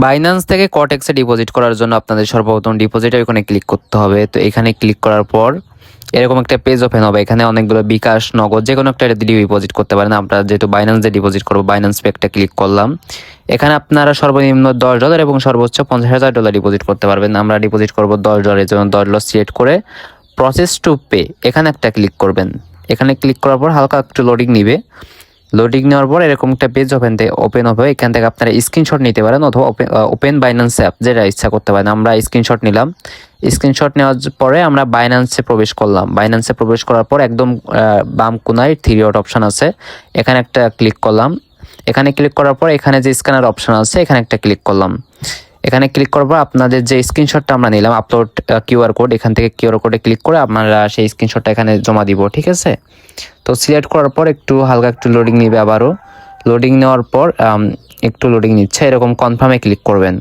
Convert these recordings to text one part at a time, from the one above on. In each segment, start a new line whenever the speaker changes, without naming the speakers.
Binance থেকে কটেক্সে deposit করার জন্য আপনাদের সর্বপ্রথম ডিপোজিট আইকনে ক্লিক করতে হবে। তো এখানে ক্লিক করার পর এরকম একটা পেজ ওপেন হবে। এখানে অনেকগুলো বিকাশ, নগদ যে কোনো একটা ডিপোজিট করতে পারেন। আমরা যেহেতু বাইন্যান্সে ডিপোজিট করবো, বাইন্যান্স পে একটা ক্লিক করলাম। এখানে আপনারা সর্বনিম্ন $10 এবং সর্বোচ্চ $50,000 ডিপোজিট করতে পারবেন। আমরা ডিপোজিট করবো $10, এর জন্য $10 সিলেক্ট করে প্রসেস টু পে এখানে একটা ক্লিক করবেন। এখানে ক্লিক করার পর হালকা একটু লোডিং নিবে। লোডিং নেওয়ার পর এরকম একটা পেজ ওপেন হবে। এখান থেকে আপনারা স্ক্রিনশট নিতে পারেন অথবা ওপেন বাইন্যান্স অ্যাপ, যেটা ইচ্ছা করতে পারেন। আমরা স্ক্রিনশট নিলাম। স্ক্রিনশট নেওয়ার পরে আমরা বাইন্যান্সে প্রবেশ করলাম। বাইন্যান্সে প্রবেশ করার পর একদম বাম কোনায় 3 ডট অপশান আছে, এখানে একটা ক্লিক করলাম। এখানে ক্লিক করার পর এখানে যে স্ক্যানার অপশান আছে এখানে একটা ক্লিক করলাম। এখানে ক্লিক করার পর আপনাদের যে স্ক্রিনশটটা আমরা নিলাম, আপলোড কিউআর কোড, এখান থেকে কিউআর কোডে ক্লিক করে আপনারা সেই স্ক্রিনশটটা এখানে জমা দিব। ঠিক আছে, তো সিলেক্ট করার পর হালকা একটু লোডিং নিবে। আবারও লোডিং নেওয়ার পর একটু লোডিং নিচ্ছে, এরকম কনফার্মে ক্লিক করবেন।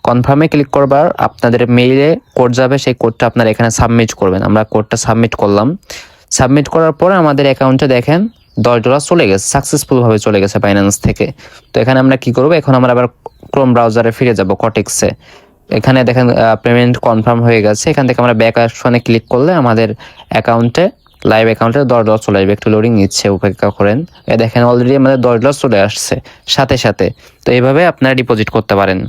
কনফার্মে ক্লিক করবার আপনাদের মেইলে কোড যাবে, সেই কোডটা আপনারা এখানে সাবমিট করবেন। আমরা কোডটা সাবমিট করলাম। সাবমিট করার পর আমাদের অ্যাকাউন্টে দেখেন $10 চলে গেছে, সাকসেসফুলভাবে চলে গেছে বাইন্যান্স থেকে। তো এখানে আমরা কি করব, এখন আমরা আবার ক্রোম ব্রাউজারে ফিরে যাব, কটেক্সে। এখানে দেখেন পেমেন্ট কনফার্ম হয়ে গেছে। এখান থেকে আমরা ব্যাক অপশনে ক্লিক করলে আমাদের অ্যাকাউন্টে, লাইভ অ্যাকাউন্টে $10 চলে আসবে। একটু লোডিং নিচ্ছে, উপেক্ষা করেন। দেখেন অলরেডি আমাদের $10 চলে আসছে সাথে সাথে। তো এইভাবে আপনারা ডিপোজিট করতে পারেন।